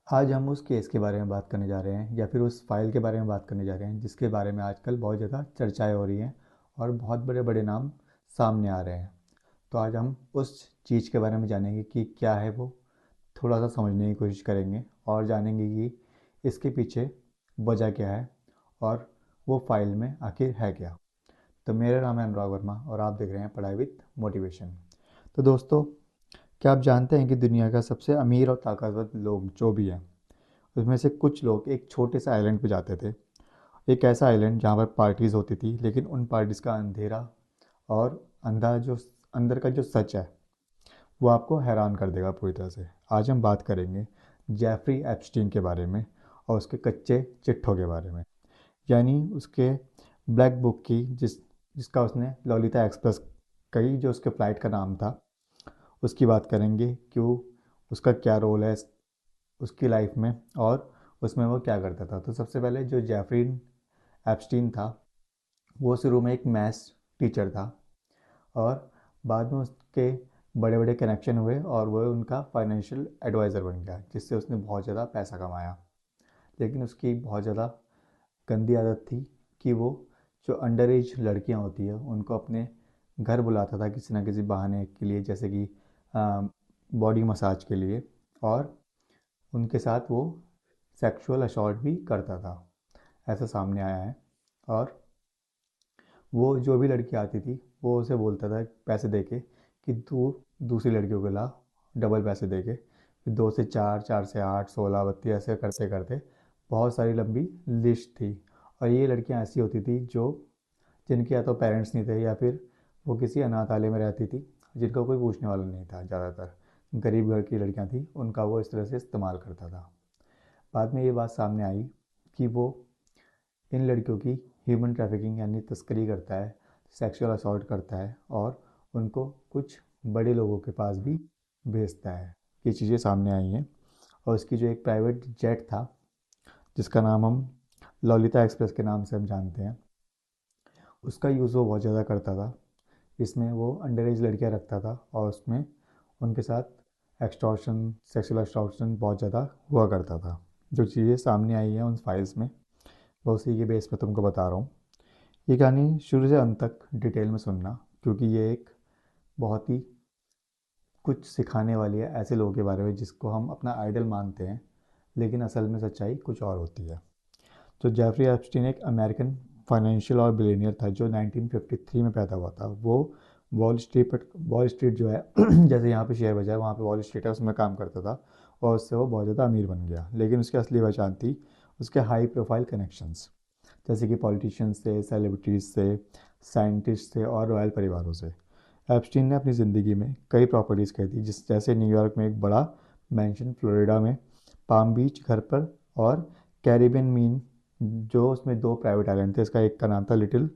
आज हम उस केस के बारे में बात करने जा रहे हैं या फिर उस फाइल के बारे में बात करने जा रहे हैं जिसके बारे में आजकल बहुत ज़्यादा चर्चाएं हो रही हैं और बहुत बड़े बड़े नाम सामने आ रहे हैं। तो आज हम उस चीज़ के बारे में जानेंगे कि क्या है वो, थोड़ा सा समझने की कोशिश करेंगे और जानेंगे कि इसके पीछे वजह क्या है और वो फाइल में आखिर है क्या। तो मेरा नाम है अनुराग वर्मा और आप देख रहे हैं पढ़ाई विद मोटिवेशन। तो दोस्तों, क्या आप जानते हैं कि दुनिया का सबसे अमीर और ताकतवर लोग जो भी हैं उसमें से कुछ लोग एक छोटे से आइलैंड पे जाते थे। एक ऐसा आइलैंड जहाँ पर पार्टीज होती थी, लेकिन उन पार्टीज का अंधेरा और अंधा जो अंदर का जो सच है वो आपको हैरान कर देगा पूरी तरह से। आज हम बात करेंगे जेफरी एप्स्टीन के बारे में और उसके कच्चे चिट्ठों के बारे में, यानी उसके ब्लैक बुक की जिसका उसने ललिता एक्सप्रेस कही, जो उसके फ़्लाइट का नाम था। उसकी बात करेंगे, क्यों, उसका क्या रोल है उसकी लाइफ में और उसमें वो क्या करता था। तो सबसे पहले जो जेफरी एप्स्टीन था वो शुरू में एक मैथ्स टीचर था और बाद में उसके बड़े बड़े कनेक्शन हुए और वो उनका फाइनेंशियल एडवाइज़र बन गया, जिससे उसने बहुत ज़्यादा पैसा कमाया। लेकिन उसकी बहुत ज़्यादा गंदी आदत थी कि वो जो अंडर एज लड़कियां होती है उनको अपने घर बुलाता था किसी ना किसी बहाने के लिए, जैसे कि बॉडी मसाज के लिए, और उनके साथ वो सेक्सुअल असॉल्ट भी करता था। ऐसा सामने आया है। और वो जो भी लड़की आती थी वो उसे बोलता था पैसे दे के कि तू दूसरी लड़कियों को ला, डबल पैसे दे के। फिर 2 से 4, 4 से 8, 16 32 ऐसे करते करते बहुत सारी लंबी लिस्ट थी। और ये लड़कियां ऐसी होती थी जो जिनके या तो पेरेंट्स नहीं थे या फिर वो किसी अनाथालय में रहती थी, जिनका कोई पूछने वाला नहीं था। ज़्यादातर गरीब घर की लड़कियां थी, उनका वो इस तरह से इस्तेमाल करता था। बाद में ये बात सामने आई कि वो इन लड़कियों की ह्यूमन ट्रैफिकिंग यानी तस्करी करता है, सेक्सुअल असॉल्ट करता है और उनको कुछ बड़े लोगों के पास भी भेजता है। ये चीज़ें सामने आई हैं। और उसकी जो एक प्राइवेट जेट था जिसका नाम हम ललिता एक्सप्रेस के नाम से हम जानते हैं, उसका यूज़ वो बहुत ज़्यादा करता था। इसमें वो अंडर एज लड़कियाँ रखता था और उसमें उनके साथ एक्सटॉर्शन, सेक्सुअल एक्सटॉर्शन बहुत ज़्यादा हुआ करता था। जो चीज़ें सामने आई हैं उन फाइल्स में, मैं उसी के बेस पे तुमको बता रहा हूँ। ये कहानी शुरू से अंत तक डिटेल में सुनना, क्योंकि ये एक बहुत ही कुछ सिखाने वाली है ऐसे लोगों के बारे में जिसको हम अपना आइडल मानते हैं, लेकिन असल में सच्चाई कुछ और होती है। तो जेफरी एप्स्टीन एक अमेरिकन फाइनेंशियल और बिलियनियर था जो 1953 में पैदा हुआ था। वो वॉल स्ट्रीट जो है जैसे यहाँ पे शेयर बाजार है, वहाँ पे वॉल स्ट्रीट है, उसमें काम करता था और उससे वो बहुत ज़्यादा अमीर बन गया। लेकिन उसकी असली पहचान थी उसके हाई प्रोफाइल कनेक्शंस, जैसे कि पॉलिटिशियंस से, सेलिब्रिटीज़ से, साइंटिस्ट से और रॉयल परिवारों से। एप्स्टीन ने अपनी ज़िंदगी में कई प्रॉपर्टीज़ खरीदी, जिस जैसे न्यूयॉर्क में एक बड़ा मैंशन, फ्लोरिडा में पाम बीच घर पर, और कैरिबियन मीन जो उसमें दो प्राइवेट आइलैंड थे। इसका एक का नाम था little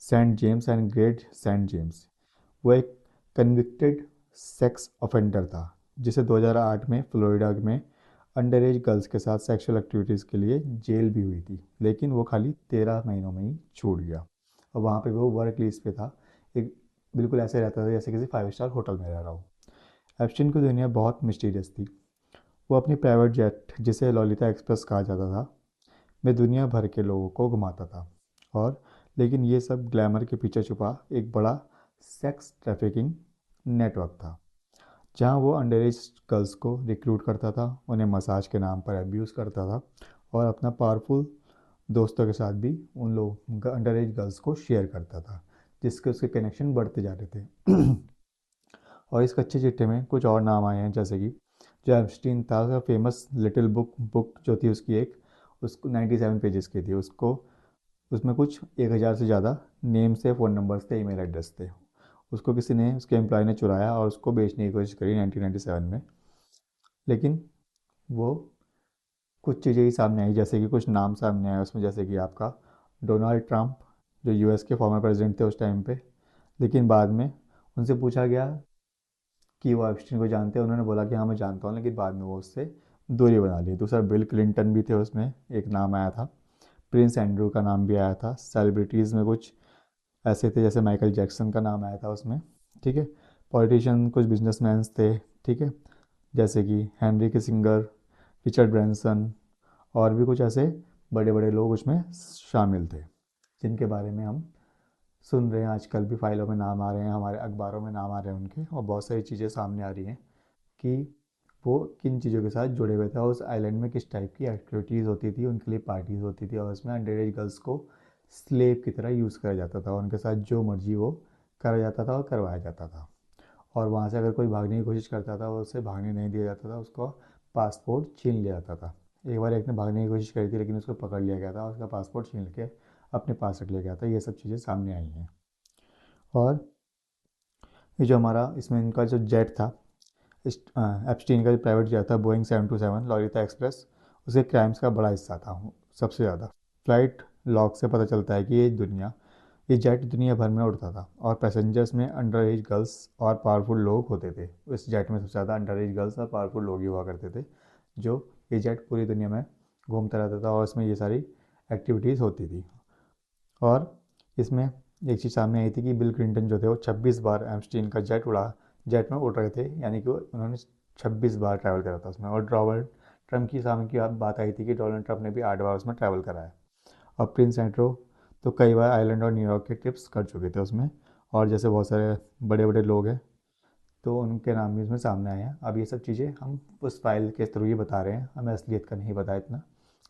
saint James and great saint James. वो एक कन्विक्टेड सेक्स ऑफेंडर था जिसे 2008 में फ्लोरिडा में अंडर एज गर्ल्स के साथ सेक्सुअल एक्टिविटीज़ के लिए जेल भी हुई थी, लेकिन वो खाली 13 महीनों में ही छूट गया। और वहाँ पे वो वर्क लीज पे था। एक बिल्कुल ऐसे रहता था जैसे किसी 5 स्टार होटल में रह रहा हो। एप्स्टीन की दुनिया बहुत मिस्टीरियस थी। वो अपनी प्राइवेट जेट, जिसे ललिता एक्सप्रेस कहा जाता था, में दुनिया भर के लोगों को घुमाता था। और लेकिन ये सब ग्लैमर के पीछे छुपा एक बड़ा सेक्स ट्रैफिकिंग नेटवर्क था, जहाँ वो अंडर एज गर्ल्स को रिक्रूट करता था, उन्हें मसाज के नाम पर अब्यूज़ करता था और अपना पावरफुल दोस्तों के साथ भी उन लोग अंडर एज गर्ल्स को शेयर करता था, जिसके उसके कनेक्शन बढ़ते जा रहे थे। और इस कच्चे चिट्ठे में कुछ और नाम आए हैं, जैसे कि जो एप्स्टीन था उसका फेमस लिटिल बुक जो थी उसकी एक, उसको 97 पेजेस की थी। उसको उसमें कुछ 1000 से ज़्यादा नेम्स थे, फ़ोन नंबर्स थे, ईमेल एड्रेस थे। उसको किसी ने, उसके एम्प्लॉय ने चुराया और उसको बेचने की कोशिश करी 1997 में। लेकिन वो कुछ चीज़ें ही सामने आई, जैसे कि कुछ नाम सामने आए उसमें, जैसे कि आपका डोनाल्ड ट्रंप, जो यूएस के फॉर्मर प्रेसिडेंट थे उस टाइम पे। लेकिन बाद में उनसे पूछा गया कि वो एप्स्टीन को जानते हैं, उन्होंने बोला कि हाँ मैं जानता हूँ, लेकिन बाद में वो उससे दूरी बना ली। दूसरा बिल क्लिंटन भी थे उसमें, एक नाम आया था। प्रिंस एंड्रू का नाम भी आया था। सेलिब्रिटीज़ में कुछ ऐसे थे जैसे माइकल जैक्सन का नाम आया था उसमें, ठीक है। पॉलिटिशियन कुछ बिजनेसमैन थे, ठीक है, जैसे कि हेनरी किसिंगर, रिचर्ड ब्रैंसन और भी कुछ ऐसे बड़े बड़े लोग उसमें शामिल थे, जिनके बारे में हम सुन रहे हैं आजकल भी, फाइलों में नाम आ रहे हैं, हमारे अखबारों में नाम आ रहे हैं उनके, और बहुत सारी चीज़ें सामने आ रही हैं कि वो किन चीज़ों के साथ जुड़े हुए थे और उस आइलैंड में किस टाइप की एक्टिविटीज़ होती थी, उनके लिए पार्टीज़ होती थी और उसमें अंडर एज गर्ल्स को स्लेव की तरह यूज़ करा जाता था, उनके साथ जो मर्जी वो करा जाता था और करवाया जाता था। और वहाँ से अगर कोई भागने की कोशिश करता था, उसे भागने नहीं दिया जाता था, उसको पासपोर्ट छीन लिया जाता था। एक बार एक ने भागने की कोशिश करी थी, लेकिन उसको पकड़ लिया गया था और उसका पासपोर्ट छीन के अपने पास रख लिया गया था। ये सब चीज़ें सामने आई हैं। और ये जो हमारा इसमें इनका जो जेट था, एप्स्टीन का जो प्राइवेट जेट था बोइंग 727 लॉरिता एक्सप्रेस, उसके क्राइम्स का बड़ा हिस्सा था सबसे ज़्यादा। फ्लाइट लॉग से पता चलता है कि ये जेट दुनिया भर में उड़ता था और पैसेंजर्स में अंडर एज गर्ल्स और पावरफुल लोग होते थे। इस जेट में सबसे ज़्यादा अंडर एज गर्ल्स और पावरफुल लोग ही हुआ करते थे, जो ये जेट पूरी दुनिया में घूमता रहता था और इसमें ये सारी एक्टिविटीज़ होती थी। और इसमें एक चीज़ सामने आई थी कि बिल क्लिंटन जो थे वो 26 बार एम्स्टीन का जेट में उड़ रहे थे, यानी कि उन्होंने 26 बार ट्रैवल करा था उसमें। और डोनाल्ड ट्रंप की सामने की बात आई थी कि डोनाल्ड ट्रंप ने भी 8 बार उसमें ट्रैवल करा है। और प्रिंस एंड्रो तो कई बार आइलैंड और न्यूयॉर्क के ट्रिप्स कर चुके थे उसमें। और जैसे बहुत सारे बड़े बड़े लोग हैं, तो उनके नाम भी इसमें सामने आए हैं। अब ये सब चीज़ें हम उस फाइल के थ्रू ही बता रहे हैं, हमें असलियत का नहीं पता इतना,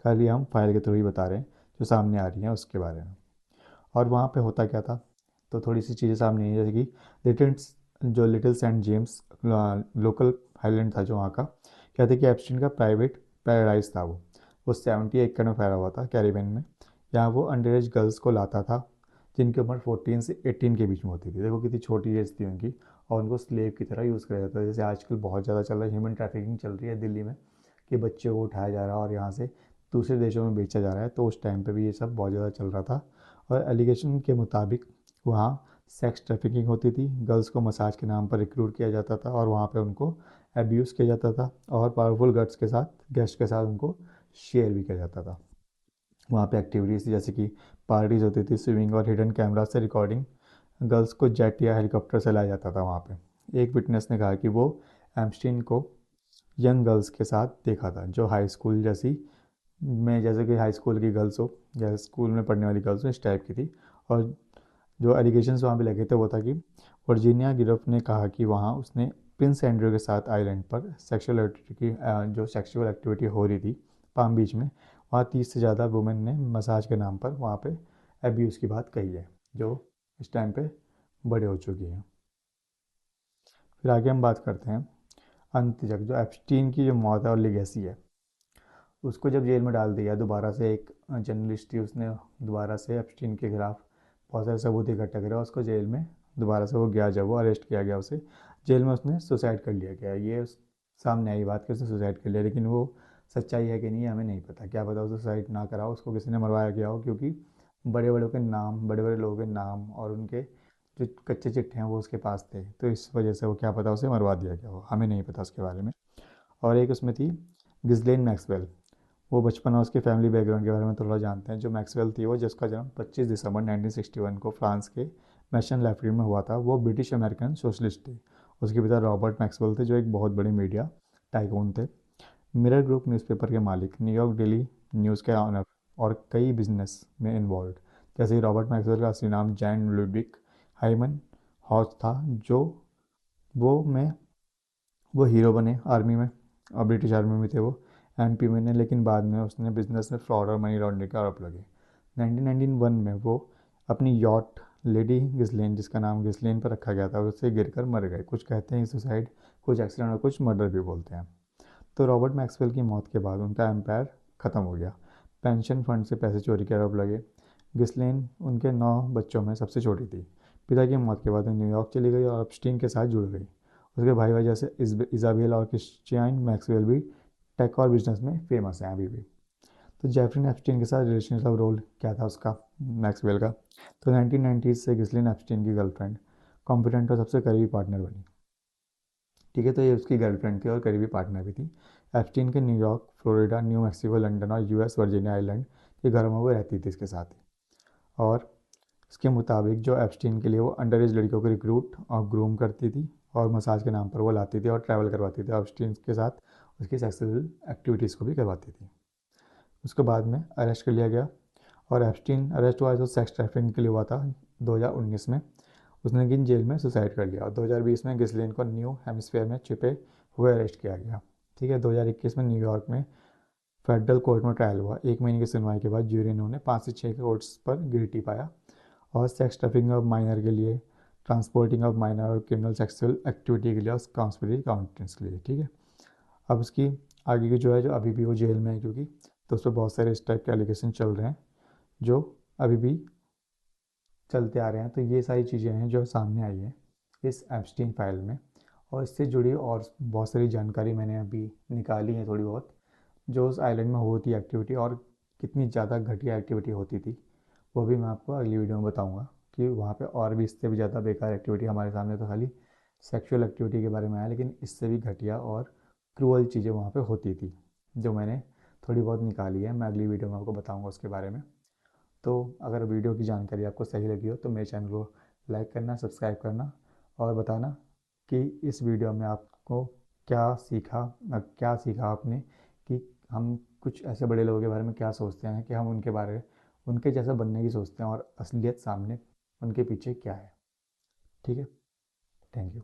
खाली हम फाइल के थ्रू ही बता रहे हैं जो सामने आ रही हैं उसके बारे में। और वहाँ पे होता क्या था, तो थोड़ी सी चीज़ें सामने आई, जैसे कि little saint James local island था जो वहाँ का, कहते हैं कि एप्स्टीन का प्राइवेट पैराडाइज था वो 70 एकड़ में फैला हुआ था कैरिबियन में। यहाँ वो अंडर एज गर्ल्स को लाता था, जिनकी उम्र 14 से 18 के बीच में होती थी। देखो कितनी छोटी एज थी उनकी, और उनको स्लेव की तरह यूज़ करा जाता है। जैसे आजकल बहुत ज़्यादा चल रहा है, ह्यूमन ट्रैफिकिंग चल रही है दिल्ली में, कि बच्चे को उठाया जा रहा है और यहाँ से दूसरे देशों में बेचा जा रहा है। तो उस टाइम पे भी ये सब बहुत ज़्यादा चल रहा था। और एलिगेशन के मुताबिक वहाँ सेक्स ट्रैफिकिंग होती थी, गर्ल्स को मसाज के नाम पर रिक्रूट किया जाता था और वहाँ पे उनको अब्यूज़ किया जाता था, और पावरफुल गेस्ट के साथ उनको शेयर भी किया जाता था। वहाँ पे एक्टिविटीज़ जैसे कि पार्टीज़ होती थी, स्विमिंग और हिडन कैमरा से रिकॉर्डिंग, गर्ल्स को जेट या हेलीकॉप्टर से लाया जाता था वहाँ पे। एक विटनेस ने कहा कि वो एम्स्टीन को यंग गर्ल्स के साथ देखा था, जो हाई स्कूल जैसी में, जैसे कि हाई स्कूल की गर्ल्स हो या स्कूल में पढ़ने वाली गर्ल्स हो, इस टाइप की थी। और जो एलिगेशंस वहाँ पे लगे थे वो था कि वर्जीनिया गिरफ्ट ने कहा कि वहाँ उसने प्रिंस एंड्रयू के साथ आइलैंड पर जो सेक्सुअल एक्टिविटी हो रही थी पाम बीच में, वहाँ 30 से ज़्यादा वुमेन ने मसाज के नाम पर वहाँ पे एब्यूज़ की बात कही है, जो इस टाइम पे बड़े हो चुकी हैं। फिर आगे हम बात करते हैं अंत तक, जो एप्स्टीन की जो मौत है और लिगेसी है। उसको जब जेल में डाल दिया दोबारा से, एक जर्नलिस्ट थी, उसने दोबारा से एप्स्टीन के खिलाफ बहुत सारे सबूत इकट्ठा करे, उसको जेल में दोबारा से वो गया, जब वो अरेस्ट किया गया उसे जेल में, उसने सुसाइड कर लिया गया। सामने आई बात कि उसने सुसाइड कर लिया, लेकिन वो सच्चाई है कि नहीं हमें नहीं पता। क्या पता उसने सुसाइड ना करा हो, उसको किसी ने मरवाया गया हो, क्योंकि बड़े बड़े लोगों के नाम और उनके जो कच्चे चिट्ठे हैं वो उसके पास थे, तो इस वजह से वो, क्या पता उसे मरवा दिया गया हो, हमें नहीं पता उसके बारे में। और एक उसमें थी गिस्लेन मैक्सवेल, वो बचपन और उसके फैमिली बैकग्राउंड के बारे में थोड़ा जानते हैं। जो मैक्सवेल थी, वो जिसका जन्म 25 दिसंबर 1961 को फ्रांस के मैशन लैफ्री में हुआ था, वो ब्रिटिश अमेरिकन सोशलिस्ट थे। उसके पिता रॉबर्ट मैक्सवेल थे, जो एक बहुत बड़े मीडिया टाइकून थे, मिरर ग्रुप न्यूज़पेपर के मालिक, न्यूयॉर्क डेली न्यूज़ के ऑनर और कई बिजनेस में इन्वॉल्व। जैसे ही रॉबर्ट मैक्सवेल का असली नाम जैन लुडविक हाइमन हॉज था, जो वो में वो हीरो बने आर्मी में, और ब्रिटिश आर्मी में थे वो, एमपी में ने, लेकिन बाद में उसने बिजनेस में फ्रॉड और मनी लॉन्ड्रिंग के आरोप लगे। 1991 में वो अपनी यॉट लेडी गिस्लेन, जिसका नाम गिस्लेन पर रखा गया था, उससे गिरकर मर गए। कुछ कहते हैं सुसाइड, कुछ एक्सीडेंट और कुछ मर्डर भी बोलते हैं। तो रॉबर्ट मैक्सवेल की मौत के बाद उनका एम्पायर ख़त्म हो गया। पेंशन फंड से पैसे चोरी के आरोप लगे। गिस्लेन उनके 9 बच्चों में सबसे छोटी थी। पिता की मौत के बाद वो न्यूयॉर्क चली गई और अपस्टीन के साथ जुड़ गई। उसके भाई भाई जैसे इजाबेल और क्रिश्चियन मैक्सवेल भी टेक और बिजनेस में फेमस हैं अभी भी। तो जेफरी एप्स्टीन के साथ रिलेशनशिप रोल क्या था उसका, मैक्सवेल का, तो 1990 से गिस्लिन एप्स्टीन की गर्लफ्रेंड, कॉम्पिटेंट और सबसे करीबी पार्टनर बनी। ठीक है, तो ये उसकी गर्लफ्रेंड थी और करीबी पार्टनर भी थी। एप्स्टीन के New York, Florida, new Mexico, London और यूएस वर्जीनिया आइलैंड के घरों में वो रहती थी इसके साथ ही। और इसके मुताबिक जो एप्स्टीन के लिए वो अंडर एज लड़कियों को रिक्रूट और ग्रूम करती थी और मसाज के नाम पर वो लाती थी और ट्रैवल करवाती थी एप्स्टीन के साथ। उसकी सेक्सुअल एक्टिविटीज़ को भी करवाती थी। उसके बाद में अरेस्ट कर लिया गया और एप्स्टीन अरेस्ट हुआ जो सेक्स ट्रैफिकिंग के लिए हुआ था 2019 में। उसने लेकिन जेल में सुसाइड कर लिया और 2020 में गिसलेन को न्यू हेमिस्फीयर में छिपे हुए अरेस्ट किया गया। ठीक है, 2021 में न्यूयॉर्क में फेडरल कोर्ट में ट्रायल हुआ। 1 महीने की सुनवाई के बाद ज्यूरी ने उन्हें 5 से 6 कोर्ट्स पर गिल्टी पाया और सेक्स ट्रैफिकिंग ऑफ माइनर के लिए, ट्रांसपोर्टिंग ऑफ माइनर और क्रिमिनल सेक्सुअल एक्टिविटी के लिए और कॉन्स्पिरेसी काउंटेंस के लिए। ठीक है, अब उसकी आगे की जो है, जो अभी भी वो जेल में है क्योंकि, तो उस पर बहुत सारे इस टाइप के एलिगेशन चल रहे हैं जो अभी भी चलते आ रहे हैं। तो ये सारी चीज़ें हैं जो सामने आई हैं इस एप्स्टीन फाइल में, और इससे जुड़ी और बहुत सारी जानकारी मैंने अभी निकाली है थोड़ी बहुत, जो उस आइलैंड में होती एक्टिविटी और कितनी ज़्यादा घटिया एक्टिविटी होती थी, वो भी मैं आपको अगली वीडियो में बताऊंगा कि वहाँ पे और भी इससे भी ज़्यादा बेकार एक्टिविटी, हमारे सामने तो खाली सेक्सुअल एक्टिविटी के बारे में आया, लेकिन इससे भी घटिया और क्रूअल चीज़ें वहाँ पे होती थी जो मैंने थोड़ी बहुत निकाली है। मैं अगली वीडियो में आपको बताऊँगा उसके बारे में। तो अगर वीडियो की जानकारी आपको सही लगी हो तो मेरे चैनल को लाइक करना, सब्सक्राइब करना और बताना कि इस वीडियो में आपको क्या सीखा आपने, कि हम कुछ ऐसे बड़े लोगों के बारे में क्या सोचते हैं कि हम उनके जैसा बनने की सोचते हैं और असलियत सामने उनके पीछे क्या है। ठीक है, थैंक यू।